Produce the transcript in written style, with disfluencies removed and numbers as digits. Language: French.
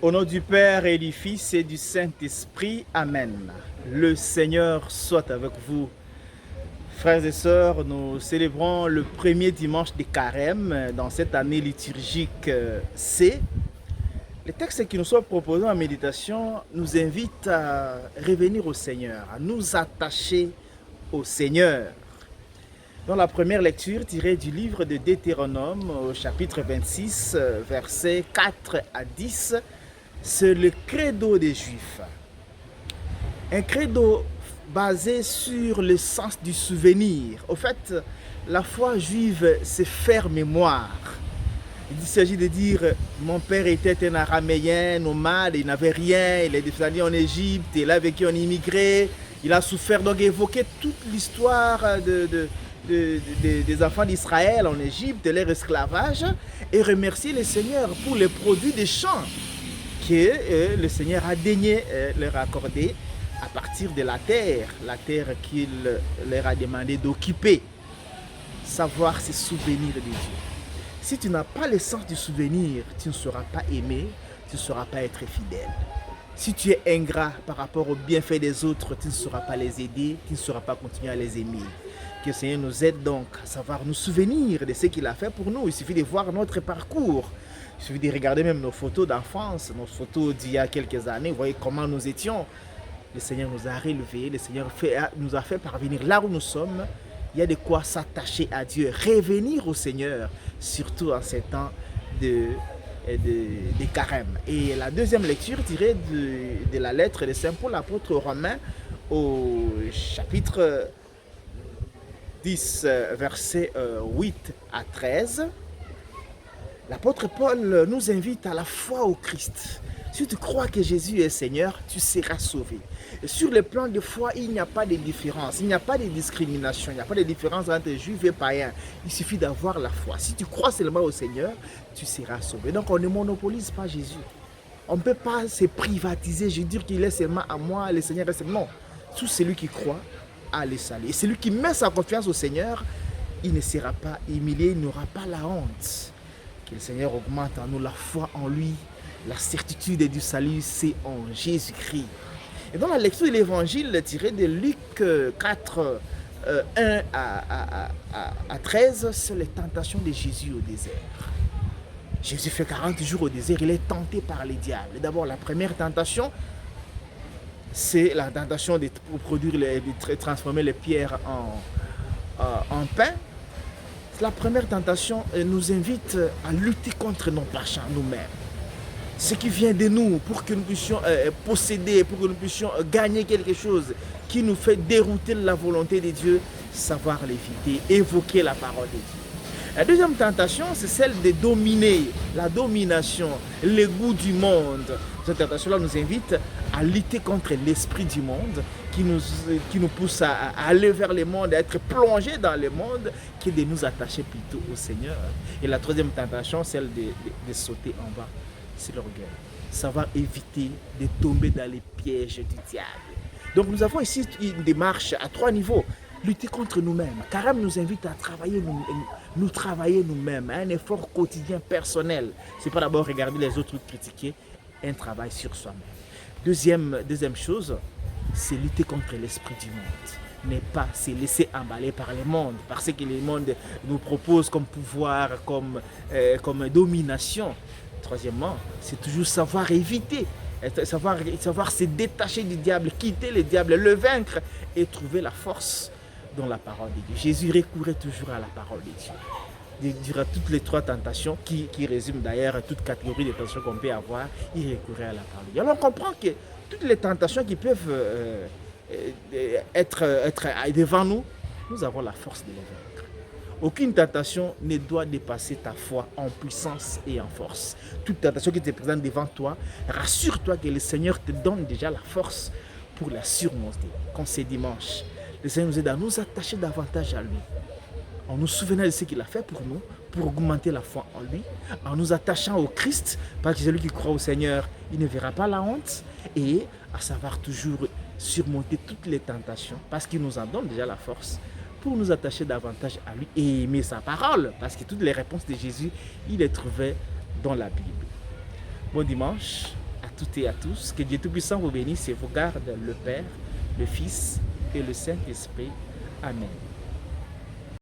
Au nom du Père et du Fils et du Saint-Esprit, Amen. Le Seigneur soit avec vous. Frères et sœurs, nous célébrons le premier dimanche de Carême dans cette année liturgique C. Les textes qui nous sont proposés en méditation nous invitent à revenir au Seigneur, à nous attacher au Seigneur. Dans la première lecture tirée du livre de Deutéronome au chapitre 26, versets 4 à 10, c'est le credo des Juifs. Un credo basé sur le sens du souvenir. Au fait, la foi juive, c'est faire mémoire. Il s'agit de dire, mon père était un araméen, nomade, il n'avait rien, il est descendu en Égypte, il a vécu en immigré, il a souffert, donc évoquer toute l'histoire des enfants d'Israël en Égypte, de leur esclavage, et remercier le Seigneur pour les produits des champs que le Seigneur a daigné leur accorder à partir de la terre qu'il leur a demandé d'occuper. Savoir se souvenir de Dieu. Si tu n'as pas le sens du souvenir, tu ne sauras pas aimer, tu ne sauras pas être fidèle. Si tu es ingrat par rapport aux bienfaits des autres, tu ne sauras pas les aider, tu ne sauras pas continuer à les aimer. Que le Seigneur nous aide donc à savoir nous souvenir de ce qu'il a fait pour nous. Il suffit de voir notre parcours. Il suffit de regarder même nos photos d'enfance, nos photos d'il y a quelques années. Vous voyez comment nous étions. Le Seigneur nous a relevés, le Seigneur nous a fait parvenir là où nous sommes. Il y a de quoi s'attacher à Dieu, revenir au Seigneur, surtout en ces temps de carême. Et la deuxième lecture tirée de la lettre de Saint Paul, l'apôtre aux Romains, au chapitre 10, versets 8 à 13. L'apôtre Paul nous invite à la foi au Christ. Si tu crois que Jésus est Seigneur, tu seras sauvé. Et sur le plan de foi, il n'y a pas de différence, il n'y a pas de discrimination, il n'y a pas de différence entre juifs et païens. Il suffit d'avoir la foi. Si tu crois seulement au Seigneur, tu seras sauvé. Donc on ne monopolise pas Jésus. On ne peut pas se privatiser, je veux dire qu'il est seulement à moi, le Seigneur est seulement. Non, tout celui qui croit a le salut. Et celui qui met sa confiance au Seigneur, il ne sera pas humilié, il n'aura pas la honte. Que le Seigneur augmente en nous la foi en lui. La certitude du salut, c'est en Jésus-Christ. Et dans la lecture de l'évangile tirée de Luc 4, 1 à 13, c'est les tentations de Jésus au désert. Jésus fait 40 jours au désert, il est tenté par les diables. D'abord, la première tentation, c'est la tentation de transformer les pierres en pain. La première tentation nous invite à lutter contre nos péchés nous-mêmes. Ce qui vient de nous pour que nous puissions posséder, pour que nous puissions gagner quelque chose qui nous fait dérouter la volonté de Dieu, savoir l'éviter, évoquer la parole de Dieu. La deuxième tentation, c'est celle de dominer, la domination, le goût du monde. Cette tentation-là nous invite à lutter contre l'esprit du monde qui nous pousse à aller vers le monde, à être plongé dans le monde, que de nous attacher plutôt au Seigneur. Et la troisième tentation, celle de sauter en bas. C'est l'orgueil. Savoir éviter de tomber dans les pièges du diable. Donc nous avons ici une démarche à 3 niveaux. Lutter contre nous-mêmes. Carême nous invite à travailler nous travailler nous-mêmes, un effort quotidien personnel. C'est pas d'abord regarder les autres critiquer, un travail sur soi-même. Deuxième chose, c'est lutter contre l'esprit du monde. Ne pas se laisser emballer par le monde, parce que le monde nous propose comme pouvoir, comme domination. Troisièmement, c'est toujours savoir éviter, savoir se détacher du diable, quitter le diable, le vaincre et trouver la force dans la parole de Dieu. Jésus recourait toujours à la parole de Dieu. Durant toutes les 3 tentations, qui résument d'ailleurs toute catégorie de tentations qu'on peut avoir, il recourait à la parole de Dieu. Alors on comprend que toutes les tentations qui peuvent être devant nous, nous avons la force de les vaincre. Aucune tentation ne doit dépasser ta foi en puissance et en force. Toute tentation qui te présente devant toi, rassure-toi que le Seigneur te donne déjà la force pour la surmonter. Quand c'est dimanche, le Seigneur nous aide à nous attacher davantage à lui. En nous souvenant de ce qu'il a fait pour nous, pour augmenter la foi en lui, en nous attachant au Christ, parce que celui qui croit au Seigneur, il ne verra pas la honte, et à savoir toujours surmonter toutes les tentations, parce qu'il nous en donne déjà la force pour nous attacher davantage à lui et aimer sa parole, parce que toutes les réponses de Jésus, il les trouvait dans la Bible. Bon dimanche, toutes et à tous. Que Dieu Tout-Puissant vous bénisse et vous garde, le Père, le Fils et le Saint-Esprit. Amen.